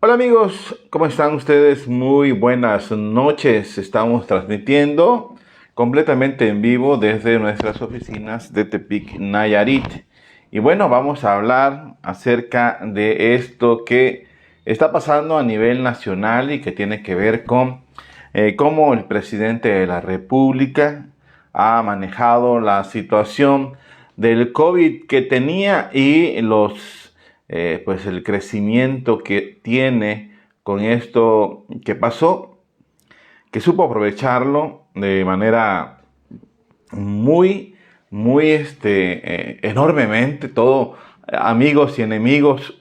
Hola amigos, ¿cómo están ustedes? Muy buenas noches. Estamos transmitiendo completamente en vivo desde nuestras oficinas de Tepic, Nayarit. Y bueno, vamos a hablar acerca de esto que está pasando a nivel nacional y que tiene que ver con cómo el presidente de la República ha manejado la situación del COVID que tenía y pues el crecimiento que tiene con esto que pasó, que supo aprovecharlo de manera muy, enormemente. Todo, amigos y enemigos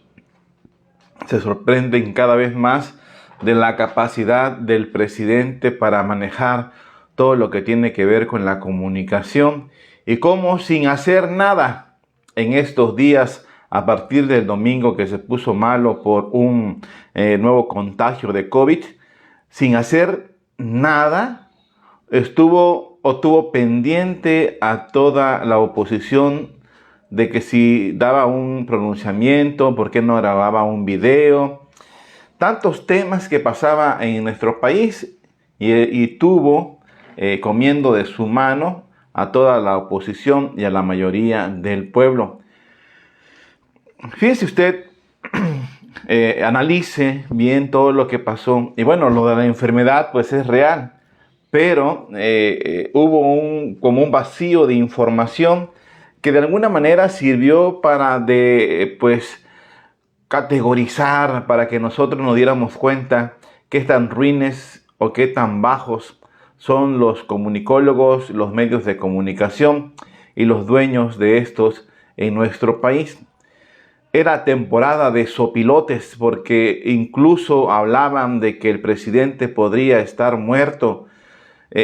se sorprenden cada vez más de la capacidad del presidente para manejar todo lo que tiene que ver con la comunicación y cómo sin hacer nada en estos días, a partir del domingo que se puso malo por un nuevo contagio de COVID, sin hacer nada, tuvo pendiente a toda la oposición de que si daba un pronunciamiento, por qué no grababa un video, tantos temas que pasaba en nuestro país y tuvo comiendo de su mano a toda la oposición y a la mayoría del pueblo. Fíjese usted, analice bien todo lo que pasó. Y bueno, lo de la enfermedad pues es real, pero hubo como un vacío de información que de alguna manera sirvió para pues categorizar, para que nosotros nos diéramos cuenta qué tan ruines o qué tan bajos son los comunicólogos, los medios de comunicación y los dueños de estos en nuestro país. Era temporada de sopilotes porque incluso hablaban de que el presidente podría estar muerto.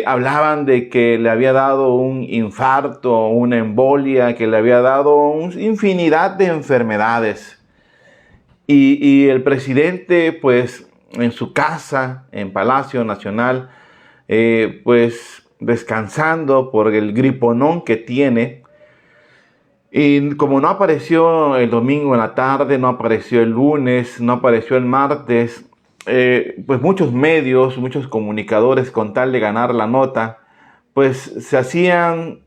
Hablaban de que le había dado un infarto, una embolia, que le había dado una infinidad de enfermedades. Y el presidente, pues, en su casa, en Palacio Nacional, pues, descansando por el griponón que tiene. Y como no apareció el domingo en la tarde, no apareció el lunes, no apareció el martes, pues muchos medios, muchos comunicadores, con tal de ganar la nota, pues se hacían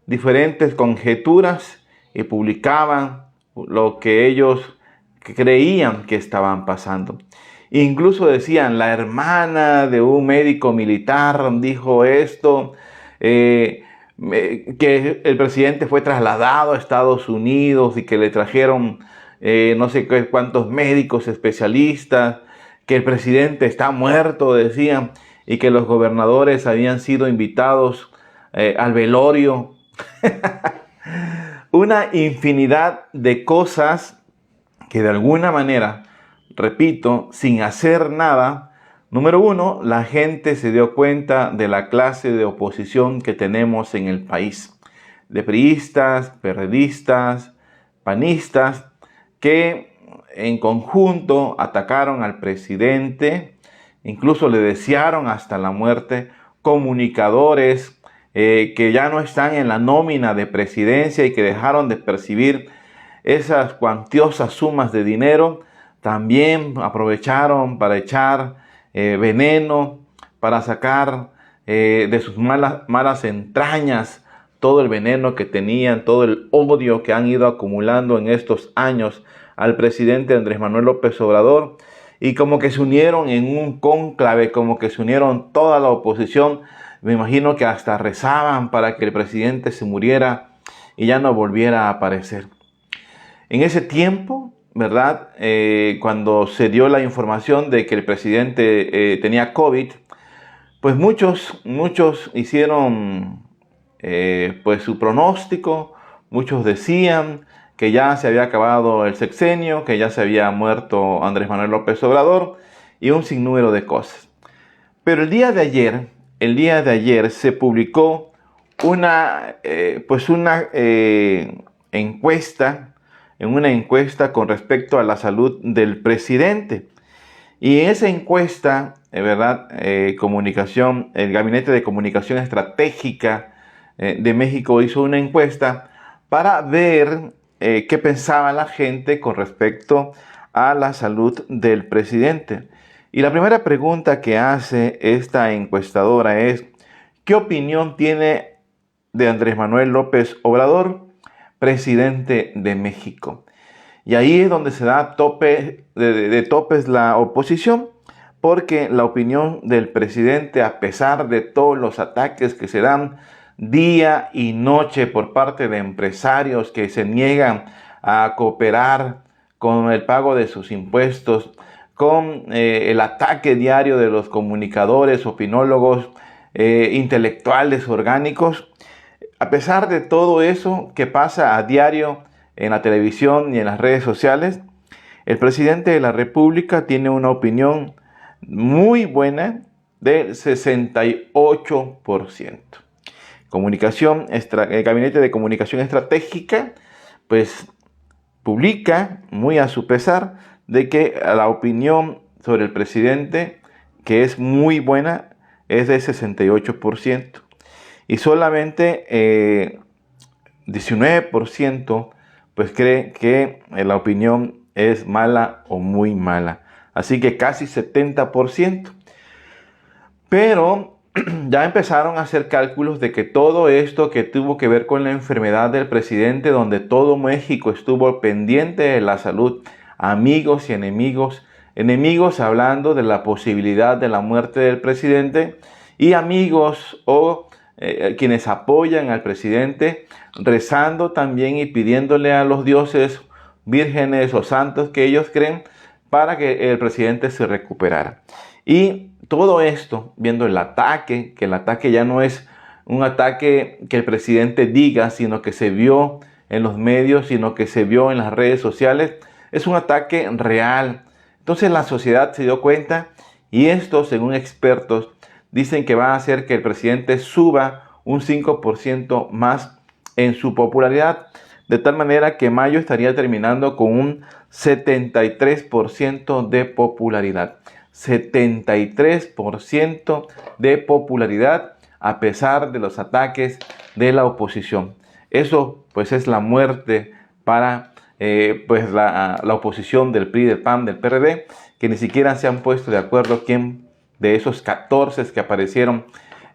diferentes conjeturas y publicaban lo que ellos creían que estaban pasando. Incluso decían, la hermana de un médico militar dijo esto, que el presidente fue trasladado a Estados Unidos y que le trajeron no sé cuántos médicos especialistas, que el presidente está muerto, decían, y que los gobernadores habían sido invitados al velorio. Una infinidad de cosas que de alguna manera, repito, sin hacer nada, número uno, la gente se dio cuenta de la clase de oposición que tenemos en el país. De priistas, perredistas, panistas, que en conjunto atacaron al presidente, incluso le desearon hasta la muerte, comunicadores que ya no están en la nómina de presidencia y que dejaron de percibir esas cuantiosas sumas de dinero, también aprovecharon para echar veneno, para sacar de sus malas entrañas todo el veneno que tenían, todo el odio que han ido acumulando en estos años al presidente Andrés Manuel López Obrador, y como que se unieron en un cónclave, como que se unieron toda la oposición. Me imagino que hasta rezaban para que el presidente se muriera y ya no volviera a aparecer. En ese tiempo, ¿verdad? Cuando se dio la información de que el presidente tenía COVID, pues muchos hicieron pues su pronóstico. Muchos decían que ya se había acabado el sexenio, que ya se había muerto Andrés Manuel López Obrador y un sinnúmero de cosas. Pero el día de ayer se publicó una encuesta, en una encuesta con respecto a la salud del presidente. Y en esa encuesta, ¿verdad? Comunicación, el Gabinete de Comunicación Estratégica de México hizo una encuesta para ver qué pensaba la gente con respecto a la salud del presidente. Y la primera pregunta que hace esta encuestadora es: ¿qué opinión tiene de Andrés Manuel López Obrador, presidente de México? Y ahí es donde se da de topes la oposición, porque la opinión del presidente, a pesar de todos los ataques que se dan día y noche por parte de empresarios que se niegan a cooperar con el pago de sus impuestos, con el ataque diario de los comunicadores, opinólogos, intelectuales orgánicos, a pesar de todo eso que pasa a diario en la televisión y en las redes sociales, el presidente de la República tiene una opinión muy buena del 68%. El Gabinete de Comunicación Estratégica, pues, publica, muy a su pesar, de que la opinión sobre el presidente, que es muy buena, es de 68%. Y solamente 19% pues cree que la opinión es mala o muy mala. Así que casi 70%. Pero ya empezaron a hacer cálculos de que todo esto que tuvo que ver con la enfermedad del presidente, donde todo México estuvo pendiente de la salud, amigos y enemigos, enemigos hablando de la posibilidad de la muerte del presidente, y amigos o quienes apoyan al presidente, rezando también y pidiéndole a los dioses, vírgenes o santos que ellos creen, para que el presidente se recuperara. Y todo esto, viendo el ataque, que el ataque ya no es un ataque que el presidente diga, sino que se vio en los medios, sino que se vio en las redes sociales, es un ataque real. Entonces la sociedad se dio cuenta, y esto, según expertos, dicen que va a hacer que el presidente suba un 5% más en su popularidad, de tal manera que mayo estaría terminando con un 73% de popularidad. 73% de popularidad a pesar de los ataques de la oposición. Eso pues es la muerte para pues la oposición del PRI, del PAN, del PRD, que ni siquiera se han puesto de acuerdo quién de esos 14 que aparecieron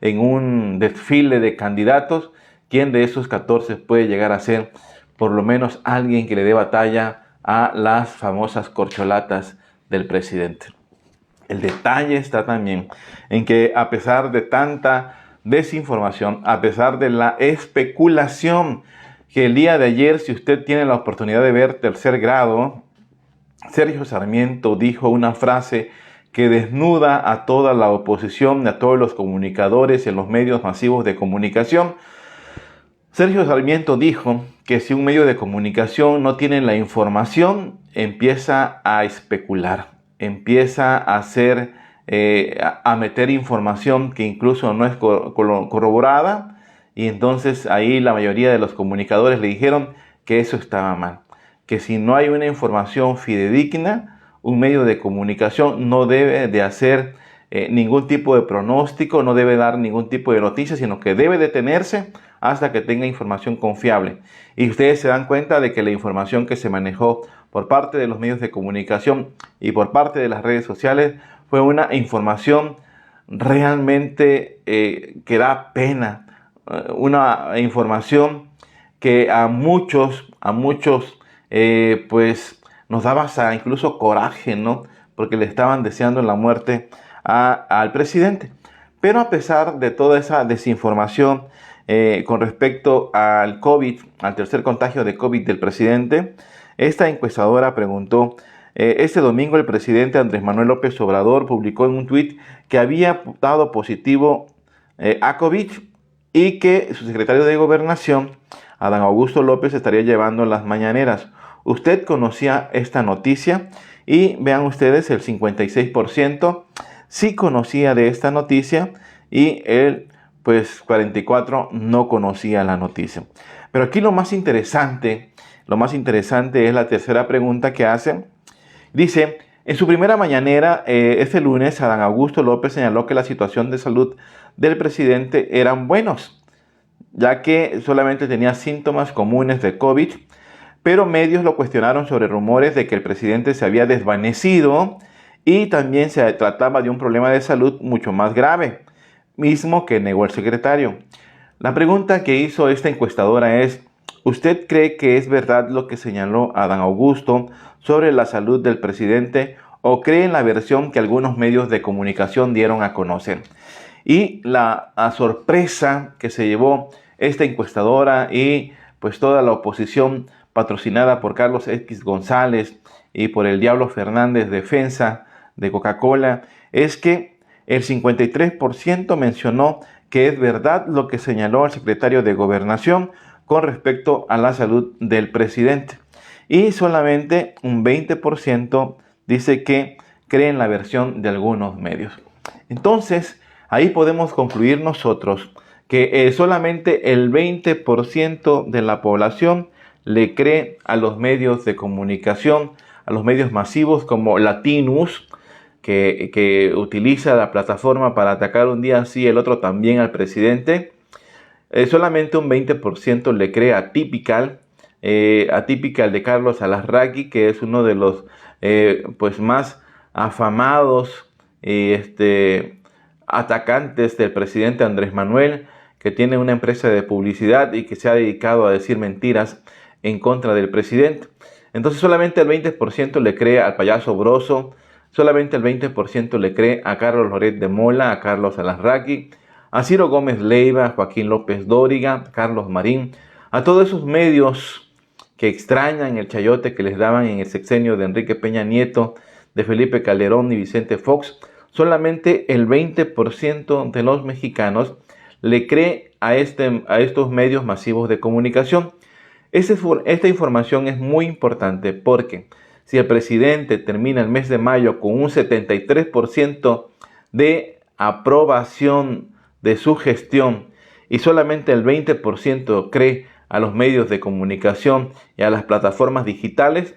en un desfile de candidatos, quién de esos 14 puede llegar a ser por lo menos alguien que le dé batalla a las famosas corcholatas del presidente. El detalle está también en que, a pesar de tanta desinformación, a pesar de la especulación, que el día de ayer, si usted tiene la oportunidad de ver Tercer Grado, Sergio Sarmiento dijo una frase que desnuda a toda la oposición, a todos los comunicadores y a los medios masivos de comunicación. Sergio Sarmiento dijo que si un medio de comunicación no tiene la información, empieza a especular, empieza a a meter información que incluso no es corroborada, y entonces ahí la mayoría de los comunicadores le dijeron que eso estaba mal, que si no hay una información fidedigna, un medio de comunicación no debe de hacer ningún tipo de pronóstico, no debe dar ningún tipo de noticia, sino que debe detenerse hasta que tenga información confiable. Y ustedes se dan cuenta de que la información que se manejó por parte de los medios de comunicación y por parte de las redes sociales fue una información realmente que da pena, una información que a muchos pues nos daba hasta incluso coraje, ¿no? Porque le estaban deseando la muerte al presidente. Pero a pesar de toda esa desinformación con respecto al COVID, al tercer contagio de COVID del presidente, esta encuestadora preguntó: este domingo el presidente Andrés Manuel López Obrador publicó en un tuit que había dado positivo a COVID y que su secretario de Gobernación, Adán Augusto López, estaría llevando las mañaneras. ¿Usted conocía esta noticia? Y vean ustedes, el 56% sí conocía de esta noticia, y el 44% no conocía la noticia. Pero aquí lo más interesante es la tercera pregunta que hace. Dice: en su primera mañanera este lunes, Adán Augusto López señaló que la situación de salud del presidente eran buenos, ya que solamente tenía síntomas comunes de COVID, pero medios lo cuestionaron sobre rumores de que el presidente se había desvanecido y también se trataba de un problema de salud mucho más grave, mismo que negó el secretario. La pregunta que hizo esta encuestadora es: ¿usted cree que es verdad lo que señaló Adán Augusto sobre la salud del presidente o cree en la versión que algunos medios de comunicación dieron a conocer? Y la sorpresa que se llevó esta encuestadora y pues toda la oposición patrocinada por Carlos X González y por el Diablo Fernández, defensa de Coca-Cola, es que el 53% mencionó que es verdad lo que señaló el secretario de Gobernación con respecto a la salud del presidente. Y solamente un 20% dice que cree en la versión de algunos medios. Entonces, ahí podemos concluir nosotros que solamente el 20% de la población le cree a los medios de comunicación, a los medios masivos como Latinus, que utiliza la plataforma para atacar un día así, el otro también al presidente. Solamente un 20% le cree a Atypical de Carlos Alarraqui, que es uno de los pues más afamados atacantes del presidente Andrés Manuel, que tiene una empresa de publicidad y que se ha dedicado a decir mentiras en contra del presidente. Entonces solamente el 20% le cree al payaso Broso, solamente el 20% le cree a Carlos Loret de Mola, a Carlos Alarraqui, a Ciro Gómez Leiva, a Joaquín López Dóriga, a Carlos Marín, a todos esos medios que extrañan el chayote que les daban en el sexenio de Enrique Peña Nieto, de Felipe Calderón y Vicente Fox. Solamente el 20% de los mexicanos le cree a estos medios masivos de comunicación. Esta información es muy importante porque si el presidente termina el mes de mayo con un 73% de aprobación de su gestión y solamente el 20% cree a los medios de comunicación y a las plataformas digitales,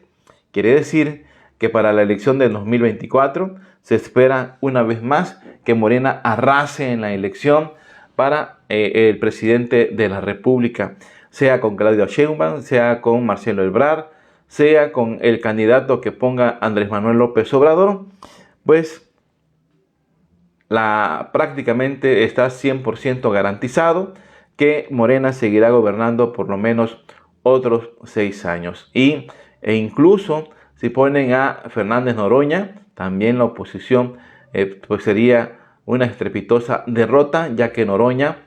quiere decir que para la elección del 2024 se espera una vez más que Morena arrase en la elección para el presidente de la República, sea con Claudia Sheinbaum, sea con Marcelo Ebrard, sea con el candidato que ponga Andrés Manuel López Obrador, pues prácticamente está 100% garantizado que Morena seguirá gobernando por lo menos otros 6 años. E incluso si ponen a Fernández Noroña, también la oposición pues sería una estrepitosa derrota, ya que Noroña,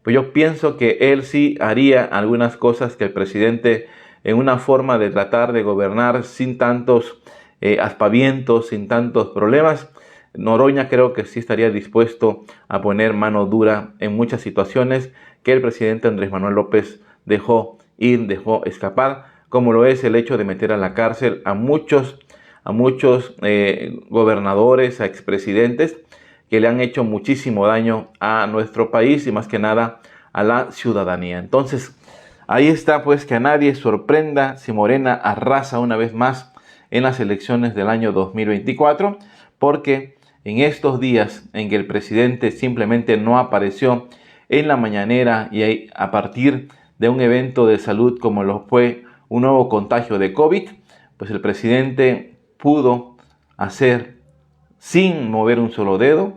pues yo pienso que él sí haría algunas cosas que el presidente, en una forma de tratar de gobernar sin tantos aspavientos, sin tantos problemas, Noroña creo que sí estaría dispuesto a poner mano dura en muchas situaciones que el presidente Andrés Manuel López dejó ir, dejó escapar, como lo es el hecho de meter a la cárcel a muchos gobernadores, a expresidentes que le han hecho muchísimo daño a nuestro país y más que nada a la ciudadanía. Entonces, ahí está pues, que a nadie sorprenda si Morena arrasa una vez más en las elecciones del año 2024, porque en estos días en que el presidente simplemente no apareció en la mañanera y a partir de un evento de salud como lo fue un nuevo contagio de COVID, pues el presidente pudo hacer sin mover un solo dedo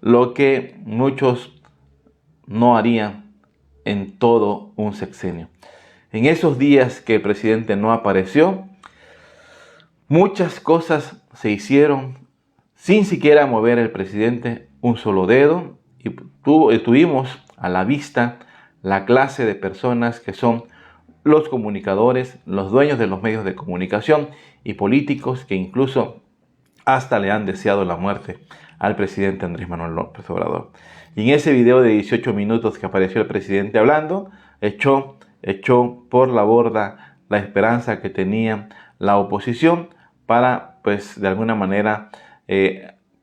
lo que muchos no harían en todo un sexenio. En esos días que el presidente no apareció, muchas cosas se hicieron sin siquiera mover el presidente un solo dedo, y tuvimos a la vista la clase de personas que son los comunicadores, los dueños de los medios de comunicación y políticos que incluso hasta le han deseado la muerte al presidente Andrés Manuel López Obrador. Y en ese video de 18 minutos que apareció el presidente hablando, echó por la borda la esperanza que tenía la oposición para, pues, de alguna manera,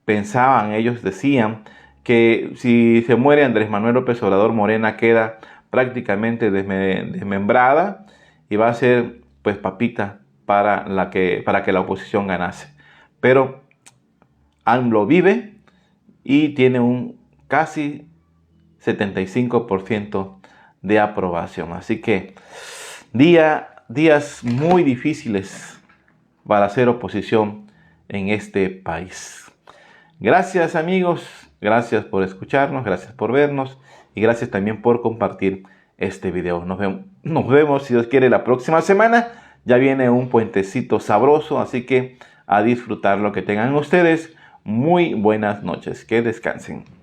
pensaban, ellos decían, que si se muere Andrés Manuel López Obrador, Morena queda prácticamente desmembrada y va a ser, pues, papita para que la oposición ganase. Pero AMLO vive y tiene un casi 75% de aprobación. Así que día días muy difíciles para hacer oposición en este país. Gracias amigos, gracias por escucharnos, gracias por vernos y gracias también por compartir este video. Nos vemos si Dios quiere la próxima semana. Ya viene un puentecito sabroso, así que a disfrutarlo. Que tengan ustedes muy buenas noches. Que descansen.